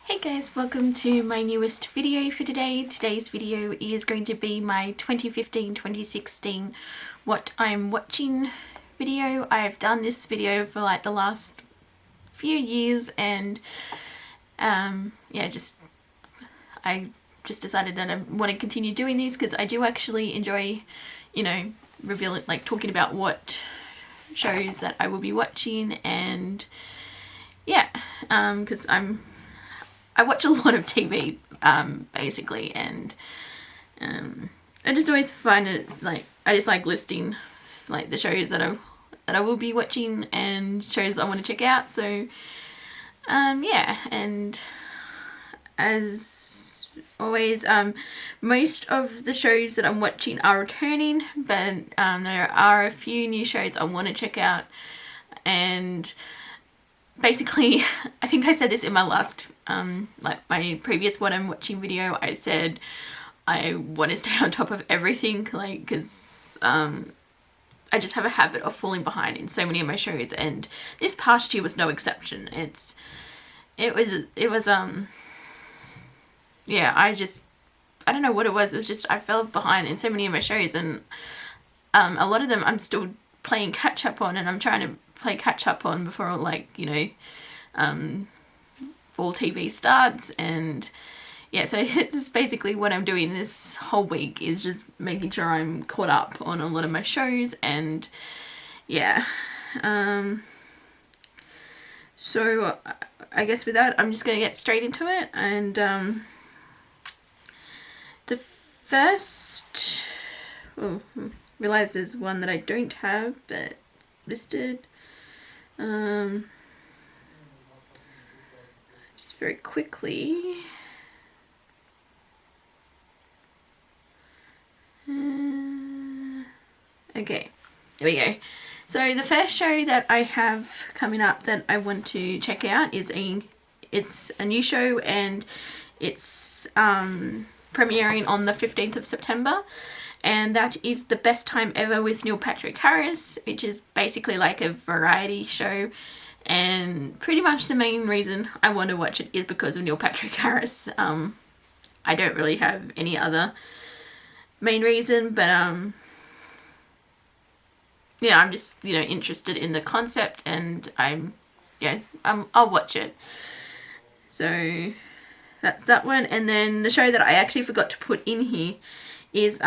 Hey guys, welcome to my newest video for today. Today's video is going to be my 2015-2016 what I'm watching video. I've done this video for like the last few years and yeah, I just decided that I want to continue doing these because I do actually enjoy, you know, revealing, like talking about what shows that I will be watching, and yeah, because I watch a lot of TV, basically, and I just always find it, like, I just like listing, like, the shows that I will be watching and shows I want to check out, so, yeah, and as always, most of the shows that I'm watching are returning, but there are a few new shows I want to check out, and basically, I think I said this in my last, like my previous what I'm watching video, I said I want to stay on top of everything, like, because I just have a habit of falling behind in so many of my shows, and this past year was no exception. It was yeah, I don't know what it was just I fell behind in so many of my shows, and a lot of them I'm still playing catch up on, and I'm trying to play catch up on before, like, you know, fall TV starts. And yeah, so it's basically what I'm doing this whole week is just making sure I'm caught up on a lot of my shows, and yeah, so I guess with that I'm just gonna get straight into it. And the first, realize there's one that I don't have but listed. Just very quickly. Okay, there we go. So the first show that I have coming up that I want to check out is it's a new show, and it's premiering on the 15th of September. And that is The Best Time Ever with Neil Patrick Harris, which is basically like a variety show, and pretty much the main reason I want to watch it is because of Neil Patrick Harris. I don't really have any other main reason, but yeah, I'm just, you know, interested in the concept, and I'll watch it. So that's that one. And then the show that I actually forgot to put in here is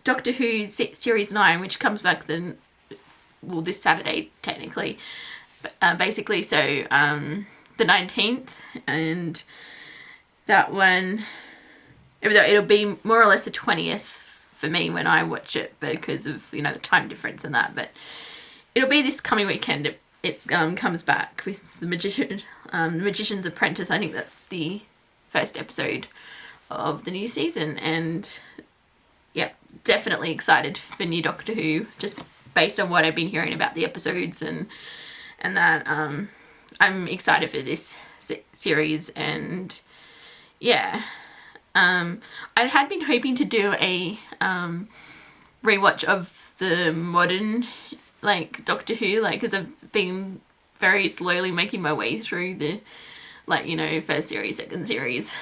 Doctor Who Series 9, which comes back this Saturday, technically. But, basically, so the 19th, and that one, it'll be more or less the 20th for me when I watch it, because of, you know, the time difference and that, but it'll be this coming weekend. It comes back with the Magician's Apprentice. I think that's the first episode of the new season, and yeah, definitely excited for new Doctor Who, just based on what I've been hearing about the episodes and that. I'm excited for this series, and yeah, I had been hoping to do a rewatch of the modern, like, Doctor Who, like, because I've been very slowly making my way through the, like, you know, first series, second series.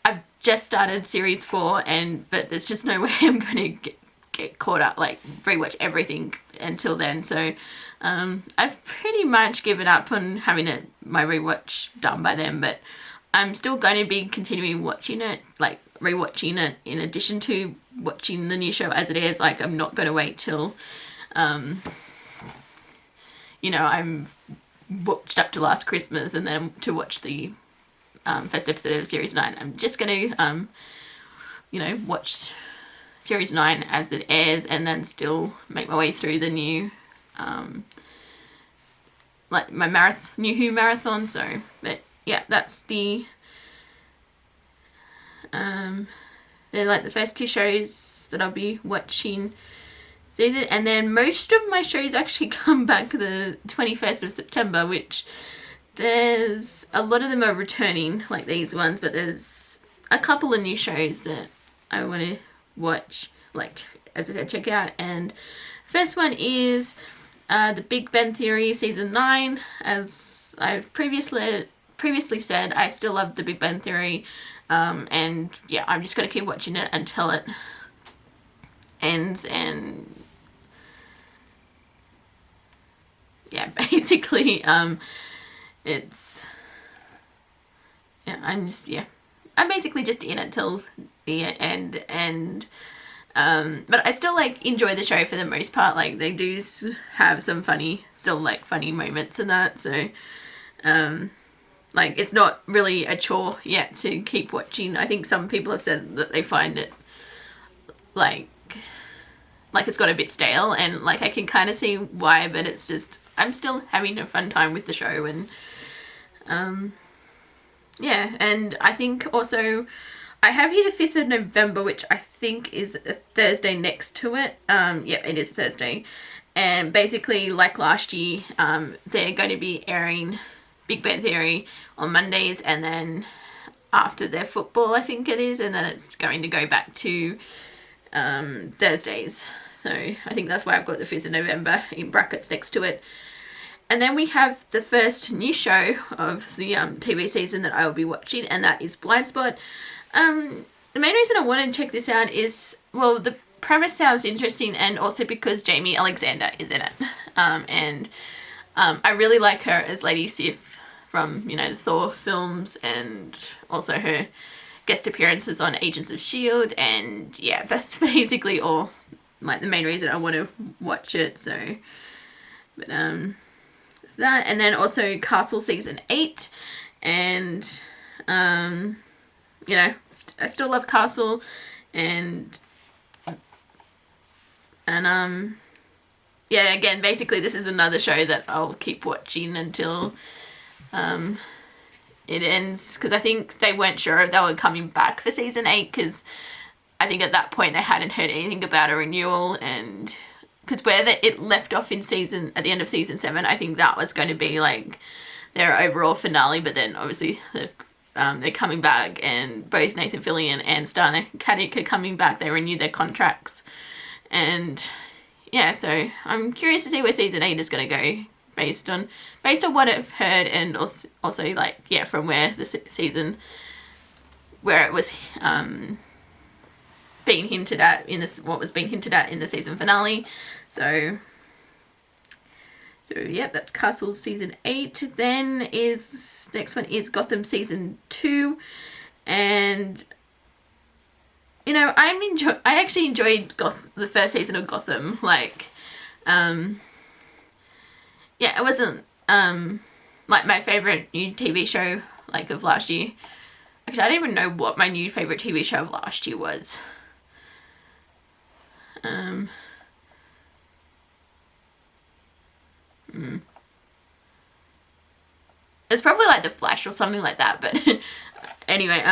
I've just started series 4, but there's just no way I'm going to get caught up, like, rewatch everything until then. So I've pretty much given up on having my rewatch done by then, but I'm still going to be continuing watching it, like rewatching it in addition to watching the new show as it is. Like, I'm not going to wait till, you know, I'm booked up to last Christmas and then to watch the first episode of Series 9. I'm just going to, you know, watch Series 9 as it airs, and then still make my way through the new, like, my New Who marathon. So, but yeah, that's they're like the first two shows that I'll be watching season, and then most of my shows actually come back the 21st of September, which there's a lot of them are returning, like these ones, but there's a couple of new shows that I want to watch, like, as I said, check out. And first one is The Big Bang Theory Season 9, as I've previously previously said, I still love The Big Bang Theory, and yeah, I'm just gonna keep watching it until it ends. And yeah, basically, it's, yeah, I'm basically just in it till the end. And but I still like enjoy the show for the most part. Like, they do have some funny moments and that, so like, it's not really a chore yet to keep watching. I think some people have said that they find it like it's got a bit stale, and like, I can kind of see why, but it's just, I'm still having a fun time with the show. And yeah, and I think also I have here the 5th of November, which I think is a Thursday next to it. Yeah, it is Thursday. And basically, like last year, they're going to be airing Big Bang Theory on Mondays, and then after their football, I think it is, and then it's going to go back to Thursdays. So I think that's why I've got the 5th of November in brackets next to it. And then we have the first new show of the TV season that I will be watching, and that is Blind Spot. The main reason I wanted to check this out is, well, the premise sounds interesting, and also because Jamie Alexander is in it. And I really like her as Lady Sif from, you know, the Thor films, and also her guest appearances on Agents of S.H.I.E.L.D. And yeah, that's basically all, like, the main reason I want to watch it. So, but it's that. And then also Castle season 8, and you know, I still love Castle, and yeah, again, basically this is another show that I'll keep watching until it ends, because I think they weren't sure if they were coming back for season 8, because I think at that point they hadn't heard anything about a renewal. And because where it left off at the end of season 7, I think that was going to be like their overall finale, but then obviously they're coming back, and both Nathan Fillion and Stana Katic are coming back. They renewed their contracts, and yeah, so I'm curious to see where season 8 is going to go, based on what I've heard, and also like, yeah, from where the season, where it was being hinted at in this, what was being hinted at in the season finale. So yep, that's Castle season 8. Then next one is Gotham season 2, and you know, I actually enjoyed the first season of Gotham. Like, yeah, it wasn't like my favorite new TV show like of last year. Actually, I don't even know what my new favorite TV show of last year was. It's probably like The Flash or something like that, but anyway,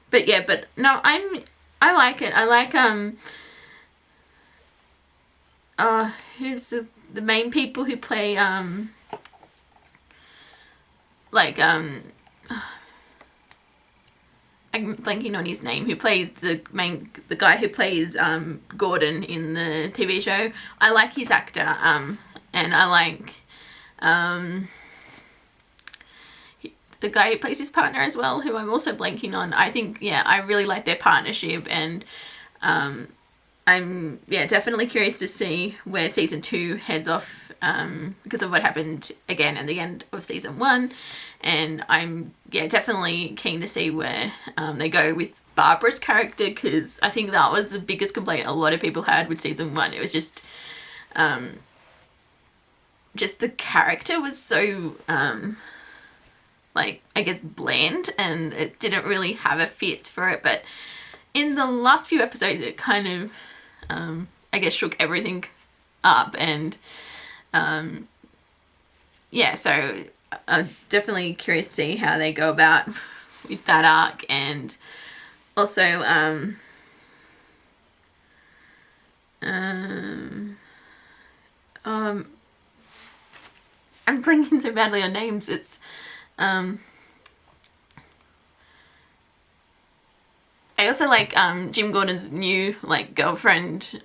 but yeah, but no, I like it. I like who's the main people who play like I'm blanking on his name, who plays the guy who plays Gordon in the TV show. I like his actor, and I like the guy who plays his partner as well, who I'm also blanking on. I think, yeah, I really like their partnership, and I'm, yeah, definitely curious to see where season 2 heads off, because of what happened again at the end of season 1. And I'm, yeah, definitely keen to see where they go with Barbara's character, because I think that was the biggest complaint a lot of people had with season 1. It was just the character was so like, I guess, bland, and it didn't really have a fit for it. But in the last few episodes, it kind of I guess shook everything up, and yeah, so I'm definitely curious to see how they go about with that arc. And also I'm blanking so badly on names. It's I also like Jim Gordon's new like girlfriend,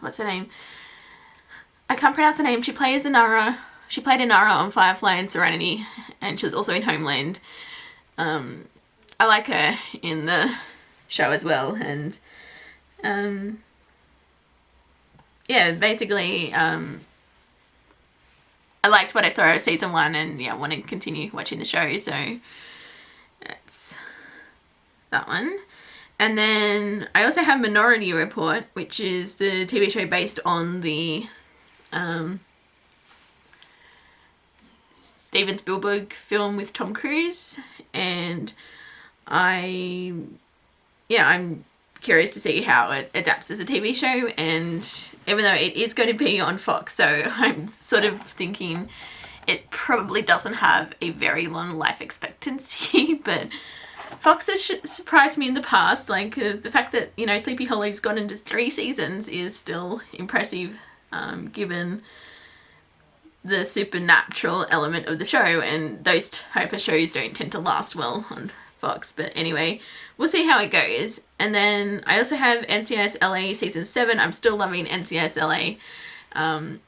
what's her name? I can't pronounce her name. She plays Inara. she played Inara on Firefly and Serenity, and she was also in Homeland. I like her in the show as well, and yeah, basically I liked what I saw of season 1, and yeah, I want to continue watching the show, so that's that one. And then I also have Minority Report, which is the TV show based on the Steven Spielberg film with Tom Cruise, and I'm curious to see how it adapts as a TV show, and even though it is going to be on Fox, so I'm sort of thinking it probably doesn't have a very long life expectancy, but Fox has surprised me in the past. Like the fact that, you know, Sleepy Holly's gone into 3 seasons is still impressive, given the supernatural element of the show, and those type of shows don't tend to last well on Fox. But anyway, we'll see how it goes. And then I also have NCIS LA season 7. I'm still loving NCIS LA. I'm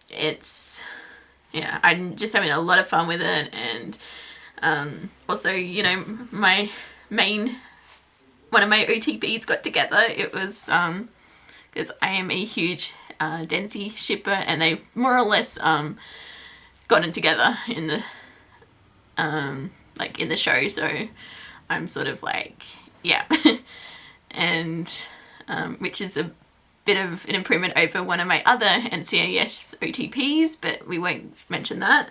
just having a lot of fun with it, and also, you know, one of my OTPs got together. It was because I am a huge Dempsey shipper, and they more or less gotten together in the in the show, so I'm sort of like, yeah. And which is a bit of an improvement over one of my other NCIS OTPs, but we won't mention that.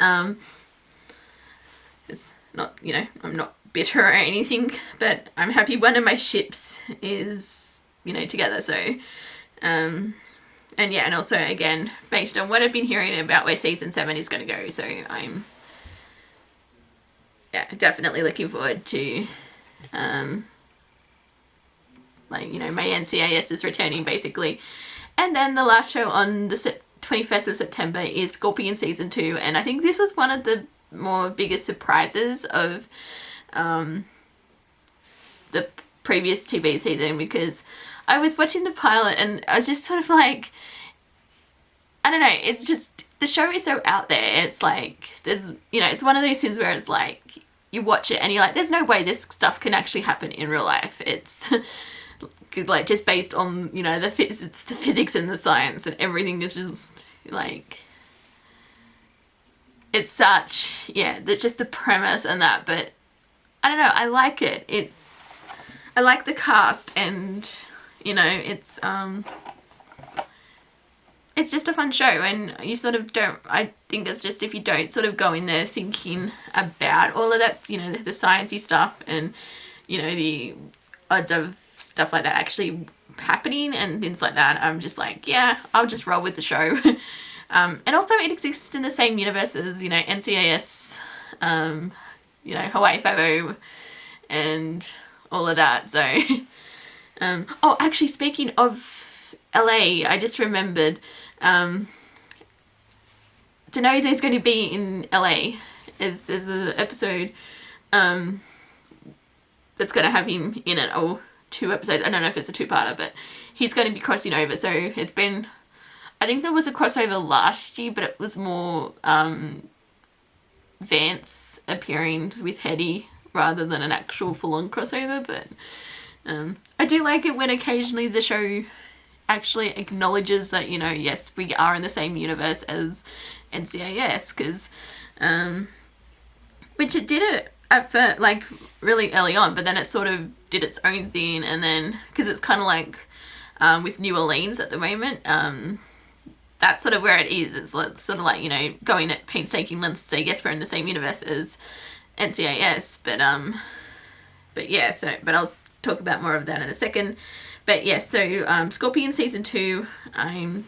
It's not, you know, I'm not bitter or anything, but I'm happy one of my ships is, you know, together. So and yeah, and also again, based on what I've been hearing about where season 7 is going to go, so I'm definitely looking forward to you know, my NCIS is returning basically. And then the last show on the 21st of September is Scorpion season 2, and I think this was one of the more biggest surprises of the previous TV season, because I was watching the pilot and I was just sort of like, I don't know, it's just, the show is so out there. It's like, there's, you know, it's one of those things where it's like, you watch it and you're like, there's no way this stuff can actually happen in real life. It's like just based on, you know, the physics and the science, and everything is just like, it's such, just the premise and that, but I don't know, I like it. I like the cast, and, you know, it's just a fun show, and you sort of don't, I think it's just, if you don't sort of go in there thinking about all of that, you know, the sciencey stuff, and, you know, the odds of stuff like that actually happening and things like that, I'm just like, yeah, I'll just roll with the show. And also it exists in the same universe as, you know, NCIS, you know, Hawaii Five-0 and all of that, so oh, actually, speaking of LA, I just remembered Denozo's going to be in LA. There's an episode that's going to have him in it, or 2 episodes. I don't know if it's a 2-parter, but he's going to be crossing over. So it's been, I think there was a crossover last year, but it was more Vance appearing with Hetty rather than an actual full-on crossover. But I do like it when occasionally the show actually acknowledges that, you know, yes, we are in the same universe as NCIS, because which it did it at first, like really early on, but then it sort of did its own thing, and then because it's kind of like with New Orleans at the moment, that's sort of where it is. It's sort of like, you know, going at painstaking lengths to say yes, we're in the same universe as NCIS, but yeah, so, but I'll talk about more of that in a second. But yeah, so Scorpion season 2, I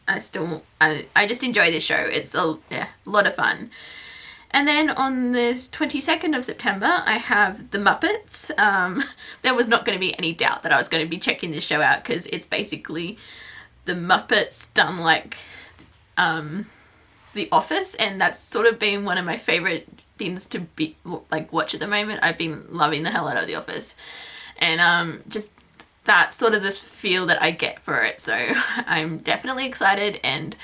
just enjoy this show. It's a lot of fun. And then on the 22nd of September, I have The Muppets. There was not going to be any doubt that I was going to be checking this show out, because it's basically The Muppets done like The Office, and that's sort of been one of my favorite things to be like watch at the moment. I've been loving the hell out of The Office, and just that's sort of the feel that I get for it. So I'm definitely excited, and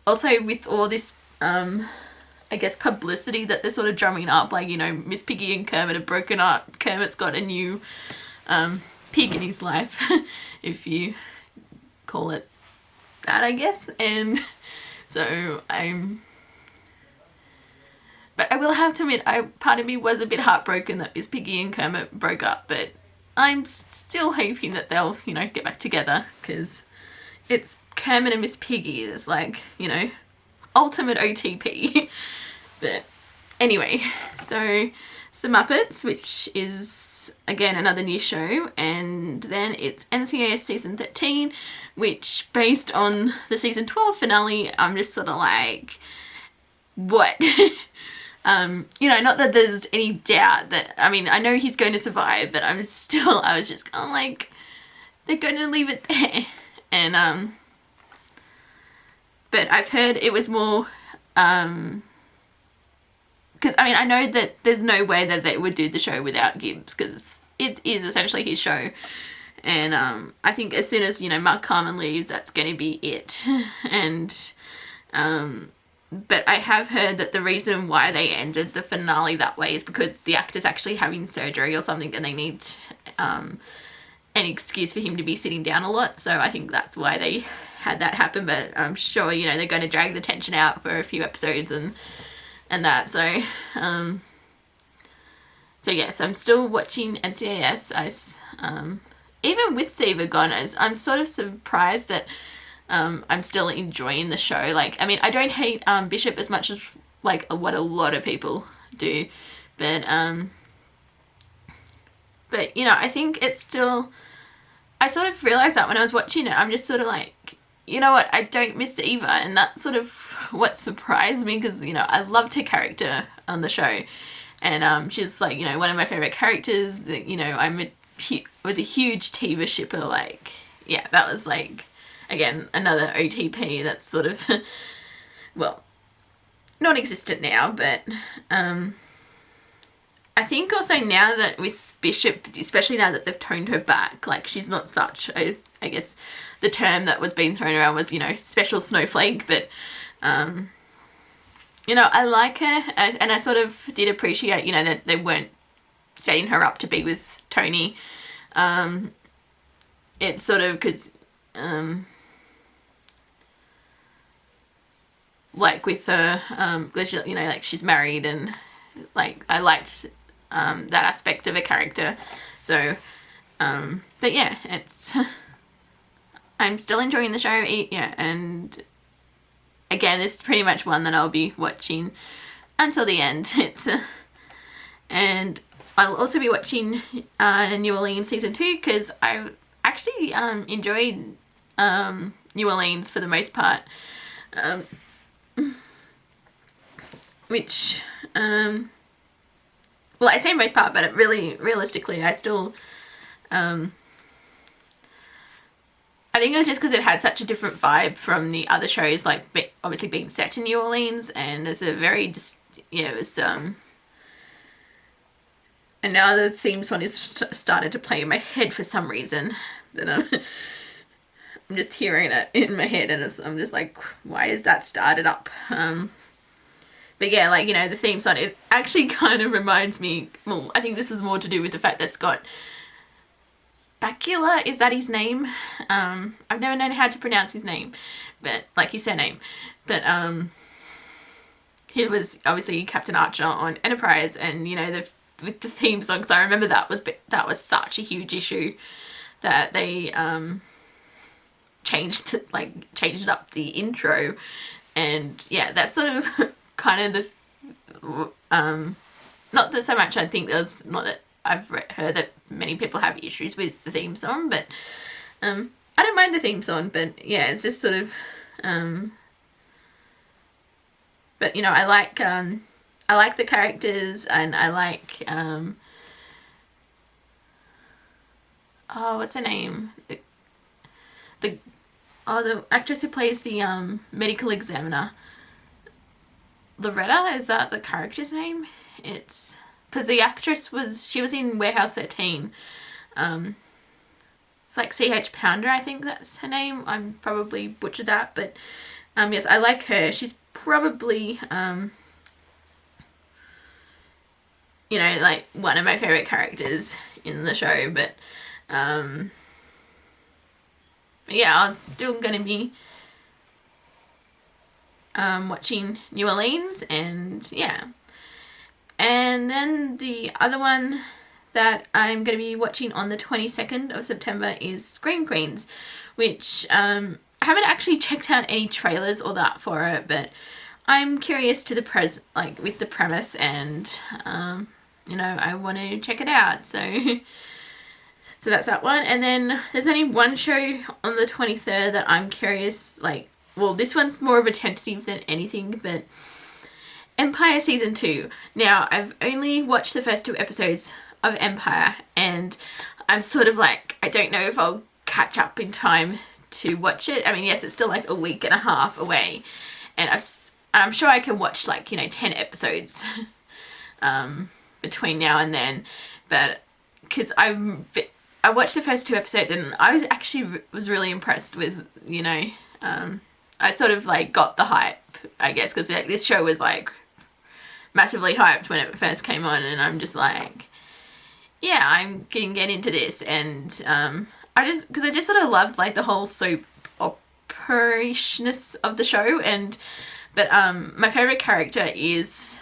also with all this I guess, publicity that they're sort of drumming up, like, you know, Miss Piggy and Kermit have broken up, Kermit's got a new pig in his life, if you call it that, I guess. And so but I will have to admit, part of me was a bit heartbroken that Miss Piggy and Kermit broke up, but I'm still hoping that they'll, you know, get back together, because it's Kermit and Miss Piggy. It's like, you know, ultimate OTP. But anyway, so The Muppets, which is, again, another new show, and then it's NCIS Season 13, which, based on the Season 12 finale, I'm just sort of like, what? You know, not that there's any doubt that, I mean, I know he's going to survive, but I was just kind of like, they're going to leave it there. And, but I've heard it was more, because, I mean, I know that there's no way that they would do the show without Gibbs, because it is essentially his show. And, I think as soon as, you know, Mark Carmen leaves, that's going to be it. And, but I have heard that the reason why they ended the finale that way is because the actor's actually having surgery or something, and they need an excuse for him to be sitting down a lot. So I think that's why they had that happen. But I'm sure, you know, they're going to drag the tension out for a few episodes and that. So so yes, I'm still watching NCIS. Even with Siva gone, I'm sort of surprised that I'm still enjoying the show. Like, I mean, I don't hate Bishop as much as, like, what a lot of people do, but you know, I think it's still, I sort of realised that when I was watching it. I'm just sort of like, you know what, I don't miss Eva, and that's sort of what surprised me, because, you know, I loved her character on the show, and she's, like, you know, one of my favourite characters. You know, was a huge Tiva shipper. Like, yeah, that was, like, again, another OTP that's sort of, well, non-existent now, but I think also now that with Bishop, especially now that they've toned her back, like, she's not such a, I guess the term that was being thrown around was, you know, special snowflake, but you know, I like her, and I sort of did appreciate, you know, that they weren't setting her up to be with Tony. It's sort of, because like with her, you know, like, she's married, and, like, I liked that aspect of a character. So but yeah, it's I'm still enjoying the show. Yeah, and again, this is pretty much one that I'll be watching until the end. It's and I'll also be watching New Orleans Season 2, because I actually enjoyed New Orleans for the most part. Which, well, I say most part, but realistically, I still, I think it was just because it had such a different vibe from the other shows, like, obviously being set in New Orleans, and there's a very, yeah, it was, and now the theme song is started to play in my head for some reason, but I'm just hearing it in my head, and I'm just like, why is that started up? But yeah, like, you know, the theme song, it actually kind of reminds me, well, I think this was more to do with the fact that Scott Bakula, is that his name? I've never known how to pronounce his name, but, like, his surname. But he was obviously Captain Archer on Enterprise, and, you know, with the theme songs, I remember that was such a huge issue that they changed up the intro, and yeah, that's sort of kind of the not that so much. I think there's not that I've heard that many people have issues with the theme song, but I don't mind the theme song, but yeah, it's just sort of but, you know, I like the characters, and I like oh, what's her name? The actress who plays the medical examiner. Loretta, is that the character's name? It's because the actress was in Warehouse 13. It's like C.H. Pounder, I think that's her name. I'm probably butchered that, but Yes, I like her. She's probably, you know, like one of my favourite characters in the show, but yeah, I'm still going to be watching New Orleans, and yeah. And then the other one that I'm going to be watching on the 22nd of September is Scream Queens, which I haven't actually checked out any trailers or that for it, but I'm curious to the with the premise, and you know, I want to check it out. So so that's that one. And then there's only one show on the 23rd that I'm curious, like, well, this one's more of a tentative than anything, but Empire Season 2. Now, I've only watched the first 2 episodes of Empire, and I'm sort of like, I don't know if I'll catch up in time to watch it. I mean, yes, it's still like a week and a half away, and I'm sure I can watch, like, you know, 10 episodes between now and then, but because I watched the first 2 episodes, and I was really impressed with, you know, I sort of like got the hype, I guess, because like, this show was like massively hyped when it first came on, and I'm just like, yeah, I can get into this. And because I just sort of loved like the whole soap opera-ishness of the show, but my favorite character is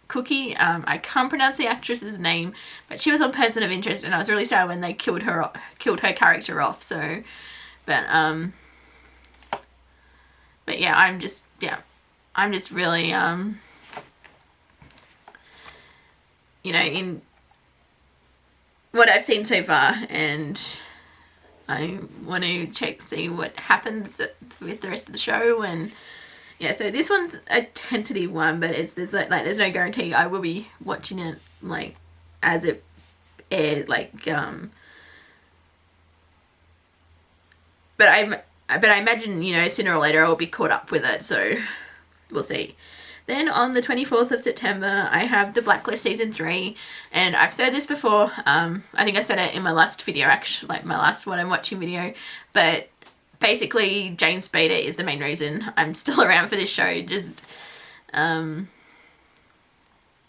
Cookie. I can't pronounce the actress's name, but she was on Person of Interest, and I was really sad when they killed her character off. So, but yeah, I'm just really you know, in what I've seen so far, and I want to see what happens with the rest of the show. And yeah, so this one's a tentative one, but there's no guarantee I will be watching it like as it aired, like but I imagine, you know, sooner or later I'll be caught up with it, so we'll see. Then on the 24th of September, I have The Blacklist Season 3, and I've said this before, I think I said it in my last video, actually, like my last What I'm Watching video, but basically James Spader is the main reason I'm still around for this show. Just, yeah,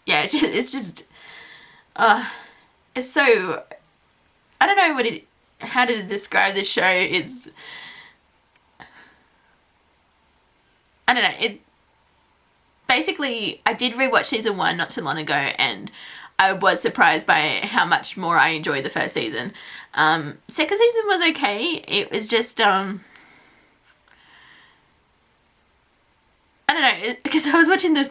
it's so, I don't know how to describe this show. I don't know, basically, I did rewatch Season 1 not too long ago, and I was surprised by how much more I enjoyed the first season. Second season was okay. It was just, I don't know, because I was watching this,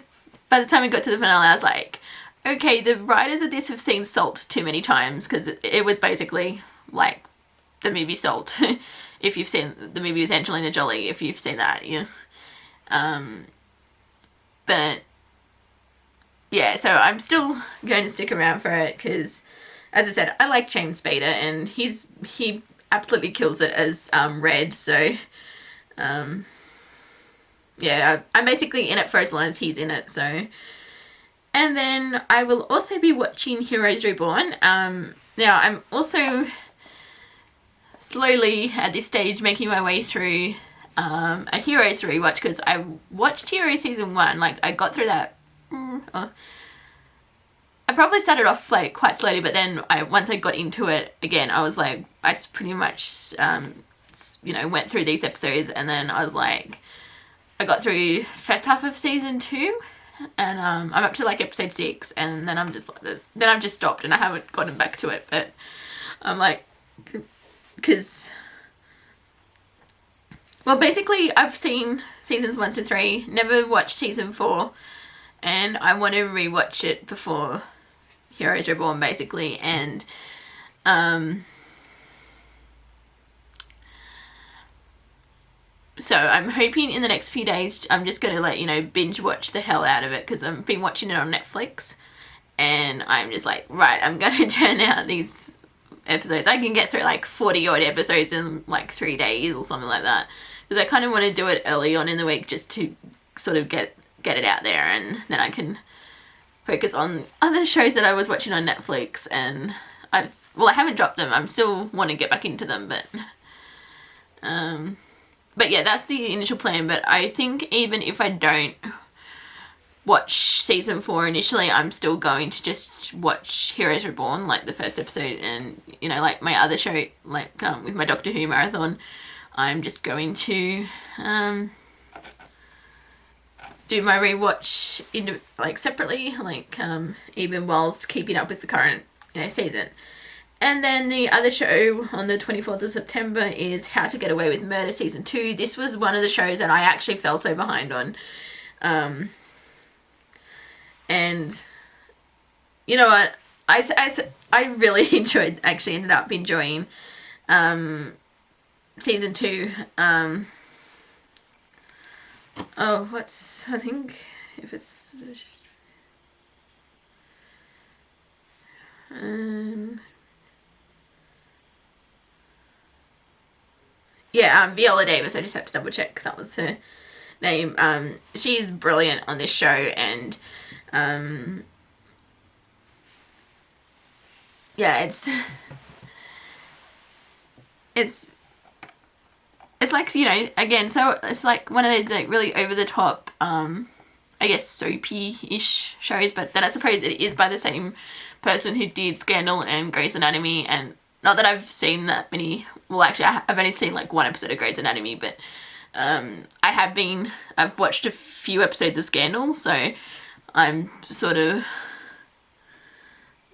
by the time we got to the finale, I was like, okay, the writers of this have seen Salt too many times, because it was basically like the movie Salt. If you've seen the movie with Angelina Jolie, if you've seen that, yeah. But yeah, so I'm still going to stick around for it because, as I said, I like James Spader, and he absolutely kills it as Red. So yeah, I'm basically in it for as long as he's in it. So, and then I will also be watching Heroes Reborn. Now I'm also slowly at this stage making my way through a Heroes rewatch, because I watched Heroes Season 1, like I got through that, I probably started off like quite slowly, but then once I got into it again, I was like, I pretty much, you know, went through these episodes, and then I was like, I got through first half of Season 2, and I'm up to like episode 6, and then I've just stopped, and I haven't gotten back to it, but I'm like, because, well, basically, I've seen Seasons 1 to 3, never watched Season 4, and I want to rewatch it before Heroes Reborn, basically, and, so I'm hoping in the next few days I'm just going to let, you know, binge watch the hell out of it, because I've been watching it on Netflix, and I'm just like, right, I'm going to churn out these episodes. I can get through like 40 odd episodes in like 3 days or something like that, because I kind of want to do it early on in the week just to sort of get it out there, and then I can focus on other shows that I was watching on Netflix. And I haven't dropped them. I'm still want to get back into them, but but yeah, that's the initial plan. But I think even if I don't watch season 4 initially, I'm still going to just watch Heroes Reborn, like the first episode, and you know, like my other show, like with my Doctor Who marathon, I'm just going to do my rewatch like separately, like even whilst keeping up with the current, you know, season. And then the other show on the 24th of September is How to Get Away with Murder Season 2. This was one of the shows that I actually fell so behind on. And you know what? I really ended up enjoying Season 2. I think if it's just... Viola Davis. I just have to double check that was her name. She's brilliant on this show, and it's like, you know, again, so it's like one of those like really over the top I guess soapy-ish shows, but then I suppose it is by the same person who did Scandal and Grey's Anatomy, and not that I've seen that many, well actually I've only seen like one episode of Grey's Anatomy, but I've watched a few episodes of Scandal, so I'm sort of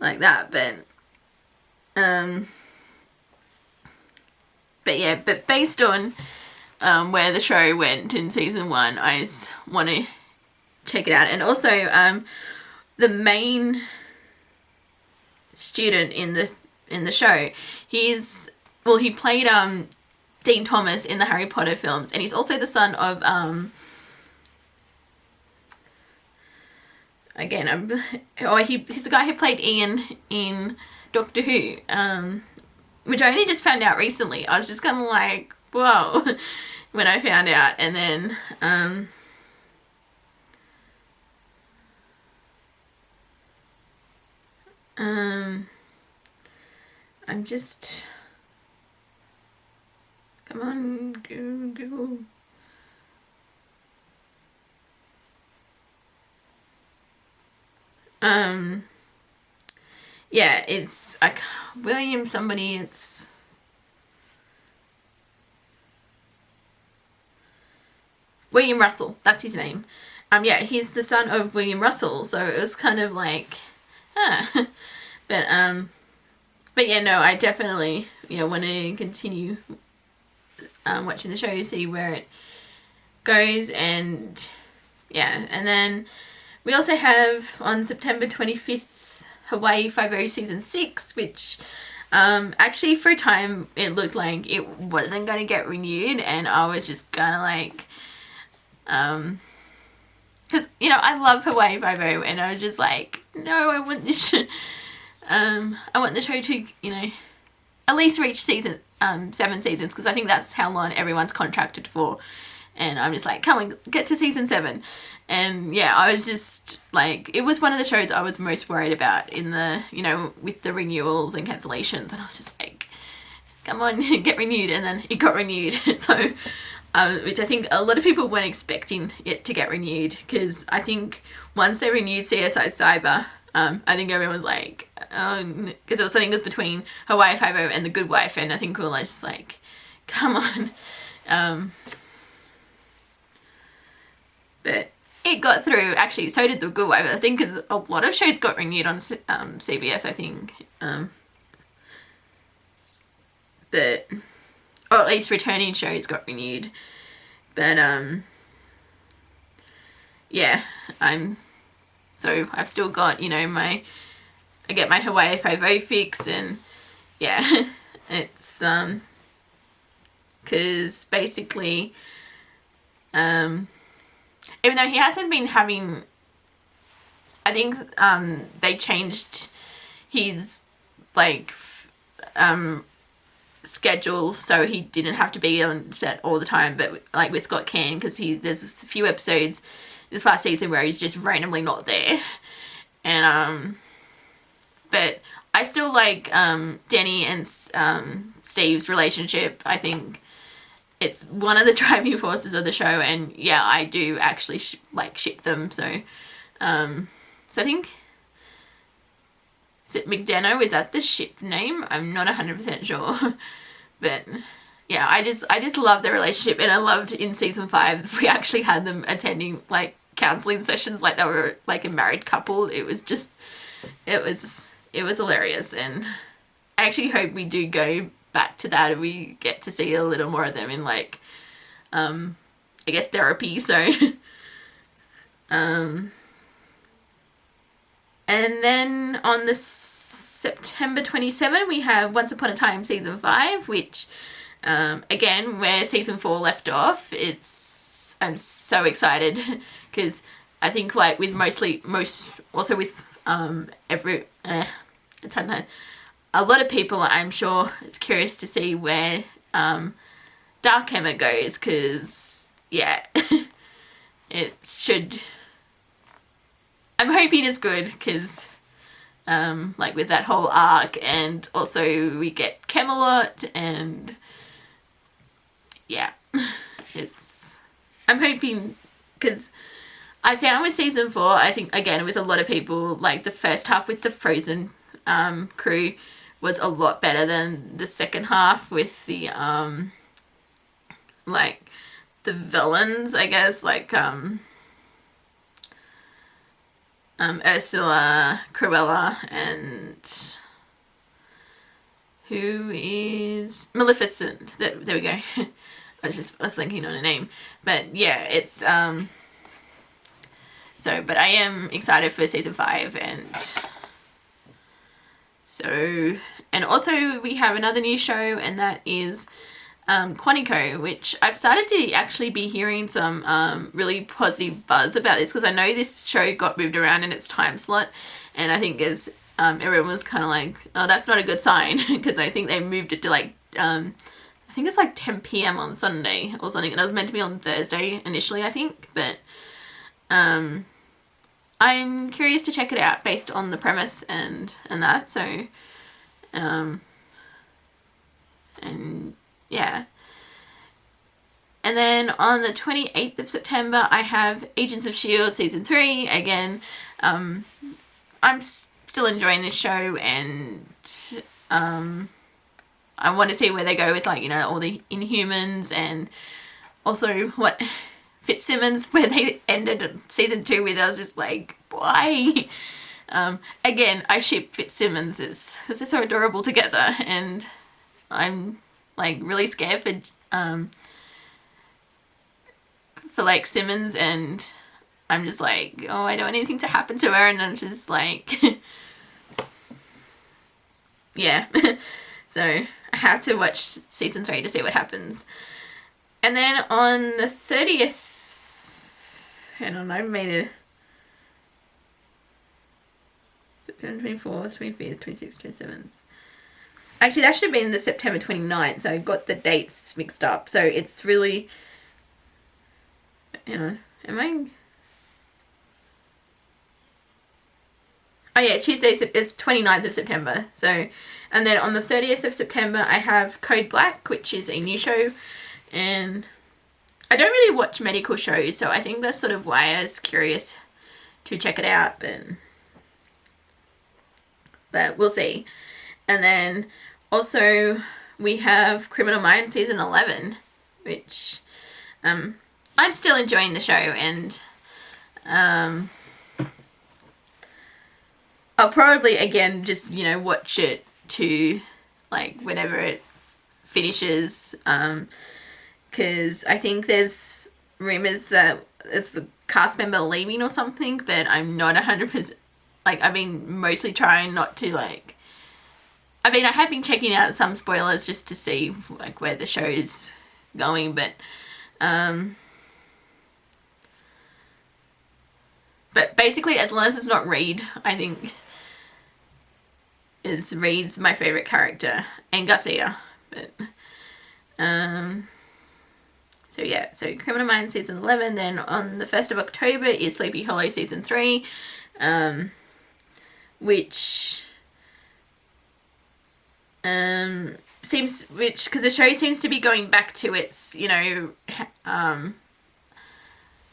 like that, but yeah, but based on where the show went in season 1, I just want to check it out. And also the main student in the show, he played Dean Thomas in the Harry Potter films, and he's also the son of he's the guy who played Ian in Doctor Who, which I only just found out recently. I was just kind of like, whoa, when I found out. And then I'm just, come on, Google. Yeah, it's like William somebody, it's William Russell, that's his name. Yeah, he's the son of William Russell, so it was kind of like, but yeah, no, I definitely, you know, want to continue watching the show, see where it goes, and yeah, and then we also have on September 25th, Hawaii Five-0 Season 6, which actually for a time it looked like it wasn't going to get renewed, and I was just kind of like, because, you know, I love Hawaii Five-0, and I was just like, no, I want this I want the show to, you know, at least reach season 7 seasons, because I think that's how long everyone's contracted for. And I'm just like, come on, get to season 7. And yeah, I was just like, it was one of the shows I was most worried about in the, you know, with the renewals and cancellations. And I was just like, come on, get renewed. And then it got renewed. So, which I think a lot of people weren't expecting it to get renewed, because I think once they renewed CSI Cyber, I think everyone was like, because I think it was between Hawaii Five-0 and The Good Wife, and I think we were just like, come on. But it got through. Actually, so did The Good Wife, I think, because a lot of shows got renewed on CBS, I think. But, or at least returning shows got renewed. But, yeah, so I've still got, you know, I get my Hawaii Five-0 fix, and yeah, it's, because basically, even though he hasn't been having, I think, they changed his, like, schedule so he didn't have to be on set all the time, but like with Scott Caan, because there's a few episodes this past season where he's just randomly not there, and but I still like Denny and Steve's relationship. I think it's one of the driving forces of the show, and yeah, I do actually ship them. So so I think, is it McDeno? Is that the ship name? I'm not 100% sure. But yeah, I just love their relationship, and I loved in season 5 we actually had them attending like counseling sessions like they were like a married couple. It was just, it was hilarious, and I actually hope we do go back to that and we get to see a little more of them in like I guess therapy. So and then on the September 27 we have Once Upon a Time season 5, which again, where season 4 left off. I'm so excited because I think like with also with I don't know, a lot of people I'm sure is curious to see where Dark Emma goes, because yeah, it should, I'm hoping it's good, because like with that whole arc, and also we get Camelot, and yeah, I'm hoping, because I found with season 4, I think again with a lot of people, like the first half with the Frozen crew was a lot better than the second half with the like the villains, I guess, like Ursula, Cruella, and who is Maleficent. There we go. I was blanking on a name, but yeah, it's so, but I am excited for season 5, and so, and also we have another new show, and that is Quantico, which I've started to actually be hearing some really positive buzz about this, because I know this show got moved around in its time slot, and I think as everyone was kind of like, oh, that's not a good sign, because I think they moved it to like I think it's like 10 p.m. on Sunday or something, and it was meant to be on Thursday initially, I think, but I'm curious to check it out based on the premise and that, so and yeah. And then on the 28th of September I have Agents of S.H.I.E.L.D. season 3 again. I'm still enjoying this show, and I want to see where they go with, like, you know, all the Inhumans, and also what Fitzsimmons, where they ended season 2 with. I was just like, why? Again, I ship Fitzsimmons because they're so adorable together, and I'm like really scared for like Simmons, and I'm just like, oh, I don't want anything to happen to her, and I'm just like yeah. So I have to watch season 3 to see what happens. And then on the 30th, I don't know, September 24th, 25th, 26th, 27th. Actually, that should have been the September 29th. I got the dates mixed up. So it's really, you know, am I... Oh yeah, Tuesday is 29th of September. So, and then on the 30th of September, I have Code Black, which is a new show. And I don't really watch medical shows, so I think that's sort of why I was curious to check it out. But we'll see. And then also we have Criminal Minds season 11, which I'm still enjoying the show, and I'll probably again just, you know, watch it to like whenever it finishes, because I think there's rumors that it's a cast member leaving or something, but I'm not 100%. Like, I've been mostly trying not to, like, I mean, I have been checking out some spoilers just to see like where the show is going, but basically, as long as it's not Reed, I think Reed's my favorite character, and Garcia. But so yeah, so Criminal Minds season 11. Then on the 1st of October is Sleepy Hollow season 3, which because the show seems to be going back to its, you know,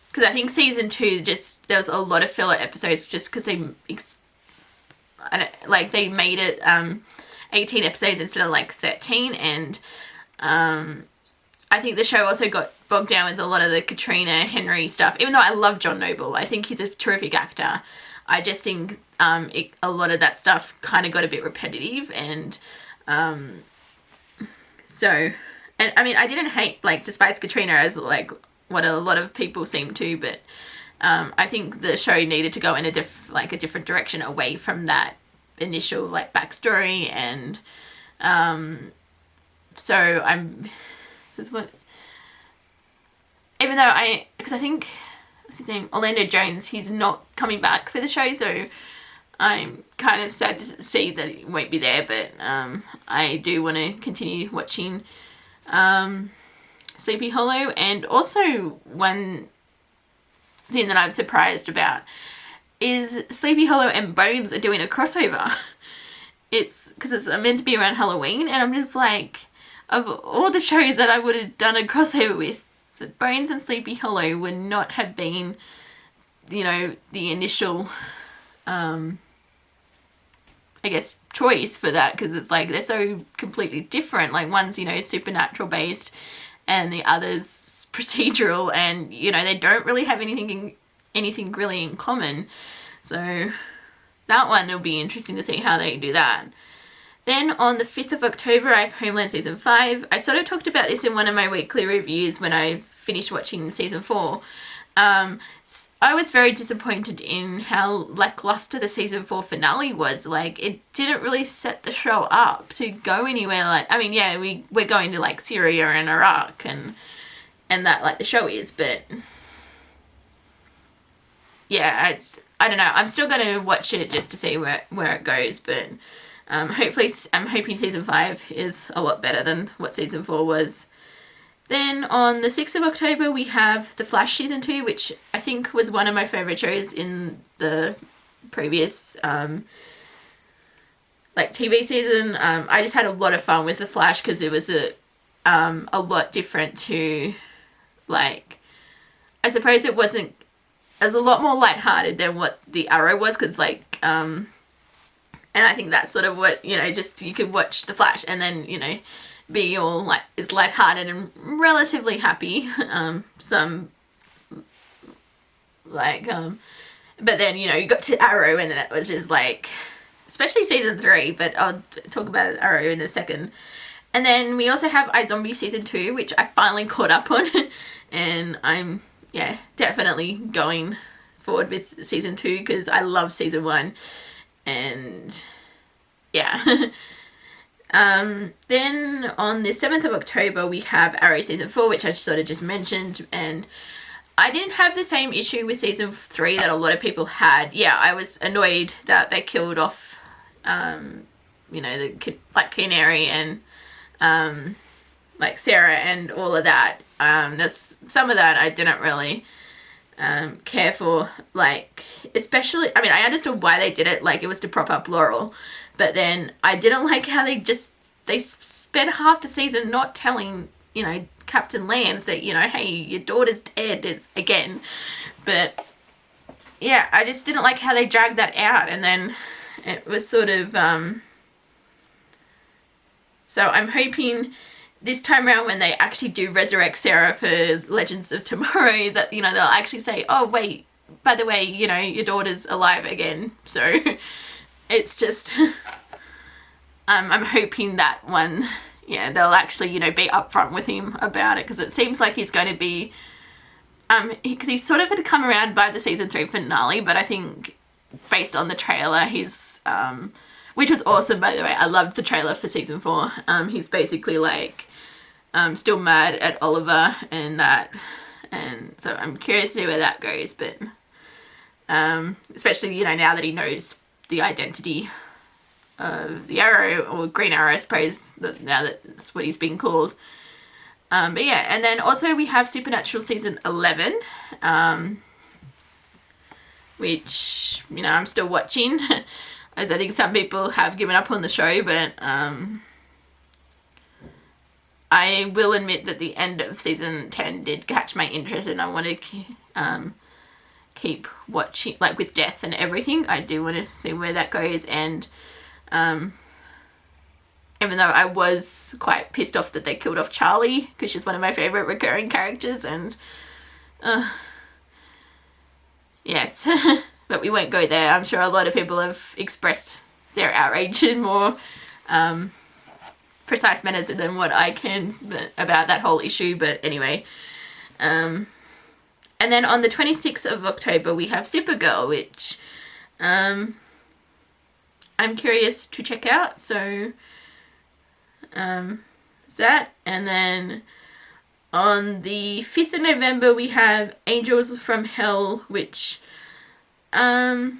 because I think season 2 just there was a lot of filler episodes just because they they made it 18 episodes instead of like 13, and I think the show also got bogged down with a lot of the Katrina Henry stuff. Even though I love John Noble, I think he's a terrific actor, I just think a lot of that stuff kind of got a bit repetitive, and so, and I mean, I didn't despise Katrina as like what a lot of people seem to, but I think the show needed to go in a different direction away from that initial like backstory, and so even though because I think, what's his name, Orlando Jones, he's not coming back for the show, so I'm kind of sad to see that he won't be there, but I do want to continue watching Sleepy Hollow. And also one thing that I'm surprised about is Sleepy Hollow and Bones are doing a crossover. It's because it's meant to be around Halloween, and I'm just like, of all the shows that I would have done a crossover with, Bones and Sleepy Hollow would not have been, you know, the initial I guess choice for that, because it's like they're so completely different. Like one's, you know, supernatural based and the other's procedural, and you know, they don't really have anything really in common. So that one will be interesting to see how they do that. Then on the 5th of October, I have Homeland Season 5. I sort of talked about this in one of my weekly reviews when I finished watching Season 4. I was very disappointed in how lackluster the Season 4 finale was. Like, it didn't really set the show up to go anywhere. Like, I mean, yeah, we're going to, like, Syria and Iraq and that, like, the show is, but yeah, I don't know. I'm still going to watch it just to see where it goes, but hopefully, I'm hoping Season 5 is a lot better than what Season 4 was. Then on the 6th of October, we have The Flash Season 2, which I think was one of my favourite shows in the previous TV season. I just had a lot of fun with The Flash because it was a lot different to, like, I suppose it was a lot more lighthearted than what The Arrow was, because and I think that's sort of what, you know, just you could watch The Flash and then, you know, be all like is lighthearted and relatively happy. But then, you know, you got to Arrow and it was just like, especially Season 3, but I'll talk about Arrow in a second. And then we also have iZombie Season 2, which I finally caught up on, and I'm, yeah, definitely going forward with Season 2 because I love Season 1, and yeah. Then on the 7th of October, we have Arrow Season 4, which I sort of just mentioned, and I didn't have the same issue with Season 3 that a lot of people had. Yeah, I was annoyed that they killed off, you know, Canary and, Sarah and all of that. There's some of that I didn't really care for, like, especially, I mean, I understood why they did it, like, it was to prop up Laurel, but then I didn't like how they spent half the season not telling, you know, Captain Lance that, you know, hey, your daughter's dead again. But yeah, I just didn't like how they dragged that out, and then it was sort of so I'm hoping this time around when they actually do resurrect Sarah for Legends of Tomorrow, that, you know, they'll actually say, oh wait, by the way, you know, your daughter's alive again. So it's just I'm hoping that one, yeah, they'll actually, you know, be upfront with him about it, because it seems like he's going to be because he sort of had come around by the Season 3 finale, but I think based on the trailer, he's which was awesome, by the way. I loved the trailer for Season 4. He's basically like still mad at Oliver and that, and so I'm curious to see where that goes, but especially, you know, now that he knows the identity of the Arrow, or Green Arrow, I suppose, now that's what he's being called. But yeah, and then also we have Supernatural Season 11, which, you know, I'm still watching, as I think some people have given up on the show, but I will admit that the end of season 10 did catch my interest, and I want to keep watching, like with death and everything. I do want to see where that goes, and even though I was quite pissed off that they killed off Charlie, because she's one of my favourite recurring characters, and yes, but we won't go there. I'm sure a lot of people have expressed their outrage in more precise manners than what I can about that whole issue, but anyway. And then on the 26th of October we have Supergirl, which I'm curious to check out, so that. And then on the 5th of November we have Angels from Hell, which the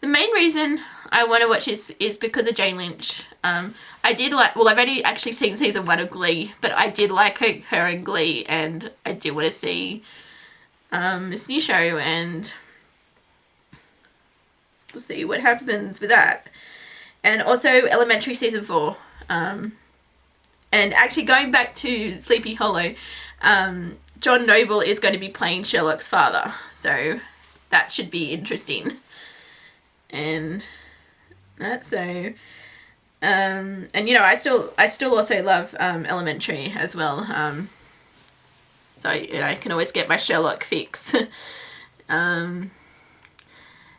main reason I want to watch this is because of Jane Lynch. I did like, well, I've only actually seen season 1 of Glee, but I did like her in Glee, and I do want to see this new show, and we'll see what happens with that. And also Elementary season 4. And actually going back to Sleepy Hollow, John Noble is going to be playing Sherlock's father, so that should be interesting. And that's so. And you know, I still also love Elementary as well. So you know, I can always get my Sherlock fix.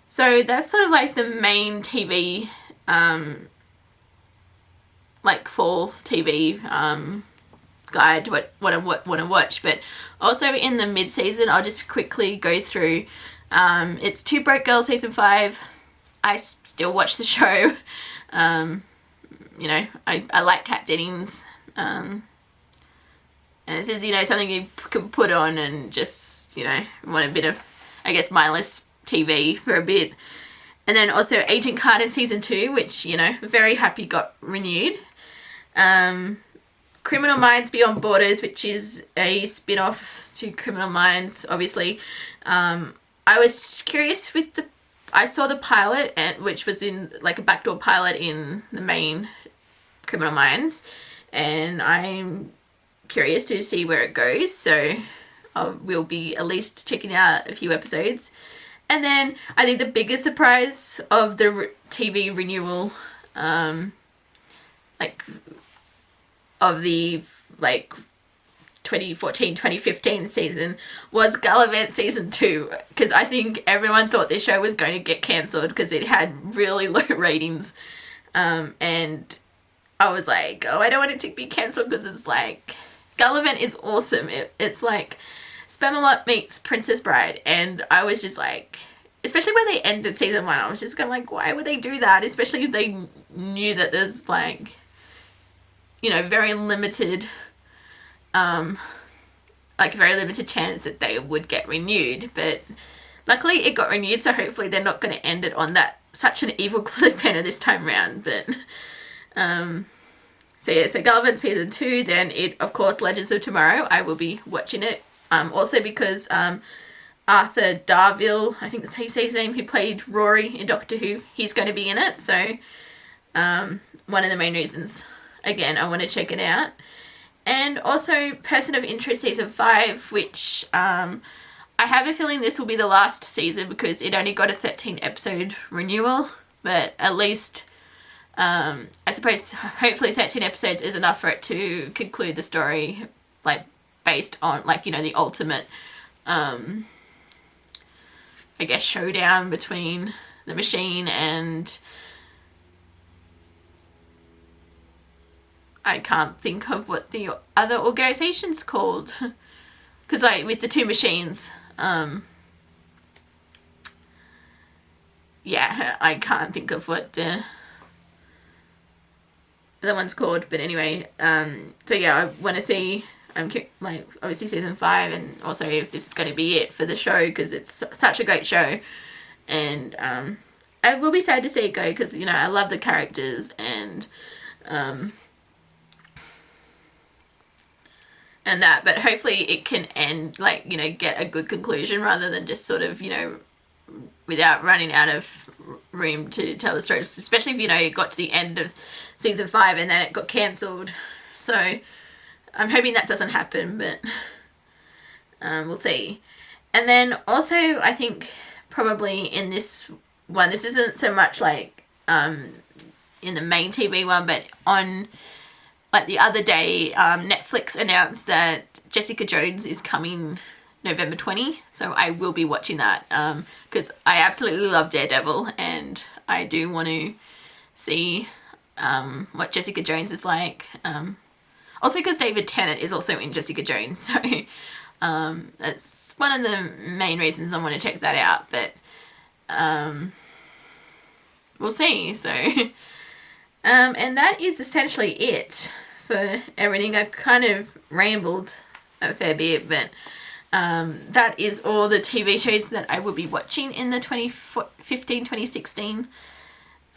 So that's sort of like the main TV, like fall TV guide, what I want to watch. But also in the mid-season, I'll just quickly go through. It's Two Broke Girls season 5. I still watch the show. You know, I like Kat Dennings. And this is, you know, something you can put on and just, you know, want a bit of, I guess, mindless TV for a bit. And then also Agent Carter season 2, which, you know, very happy got renewed. Criminal Minds Beyond Borders, which is a spin-off to Criminal Minds, obviously. I was curious with I saw the pilot, which was in like a backdoor pilot in the main Criminal Minds, and I'm curious to see where it goes, so we'll be at least checking out a few episodes. And then I think the biggest surprise of the TV renewal, like of the like 2014-2015 season, was Gallivant season 2, because I think everyone thought this show was going to get cancelled because it had really low ratings, and I was like, oh, I don't want it to be cancelled because it's like, Gallivant is awesome. It's like Spamalot meets Princess Bride, and I was just like, especially when they ended season 1, I was just kind of like, why would they do that? Especially if they knew that there's like, you know, very limited chance that they would get renewed. But luckily it got renewed, so hopefully they're not going to end it on that such an evil cliffhanger this time round. But so yeah, so Gallivant season 2, then of course Legends of Tomorrow, I will be watching it, also because Arthur Darvill, I think that's how you say his name, who played Rory in Doctor Who, he's going to be in it, so one of the main reasons, again, I want to check it out. And also Person of Interest season 5, which I have a feeling this will be the last season because it only got a 13 episode renewal, but at least I suppose hopefully 13 episodes is enough for it to conclude the story, like based on, like, you know, the ultimate I guess showdown between the Machine and I can't think of what the other organization's called, because like with the two machines, yeah, I can't think of what the one's called, but anyway, so yeah, I want to see, like, obviously season 5, and also if this is going to be it for the show, because it's such a great show, and I will be sad to see it go, because, you know, I love the characters, and that, but hopefully it can end, like, you know, get a good conclusion rather than just sort of, you know, without running out of room to tell the story, especially if, you know, it got to the end of season 5 and then it got cancelled. So I'm hoping that doesn't happen, but we'll see. And then also, I think probably in this one, this isn't so much like in the main TV one, but on like the other day, Netflix announced that Jessica Jones is coming November 20, so I will be watching that because I absolutely love Daredevil, and I do want to see what Jessica Jones is like. Also because David Tennant is also in Jessica Jones, so that's one of the main reasons I want to check that out, but we'll see. So and that is essentially it for everything. I kind of rambled a fair bit, but that is all the TV shows that I will be watching in the 2015-2016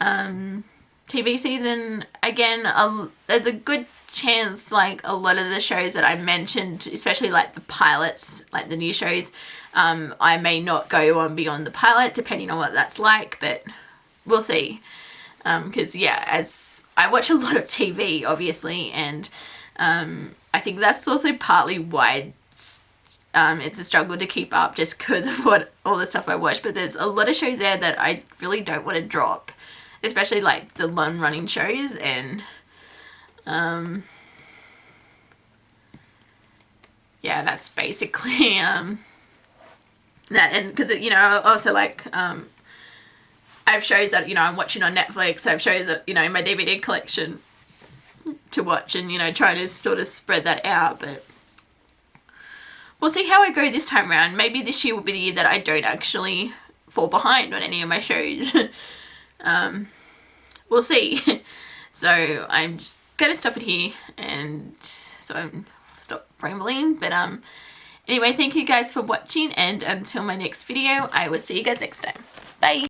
TV season. Again, there's a good chance like a lot of the shows that I mentioned, especially like the pilots, like the new shows, I may not go on beyond the pilot depending on what that's like, but we'll see. Because yeah, as I watch a lot of TV obviously, and I think that's also partly why it's a struggle to keep up, just because of all the stuff I watch. But there's a lot of shows there that I really don't want to drop, especially like the long running shows, and yeah, that's basically that. And because also like I have shows that I'm watching on Netflix. I have shows that in my DVD collection to watch, and try to sort of spread that out. But we'll see how I go this time around. Maybe this year will be the year that I don't actually fall behind on any of my shows. We'll see. So I'm gonna stop it here, and so I'm stop rambling. But anyway, thank you guys for watching, and until my next video, I will see you guys next time. Bye.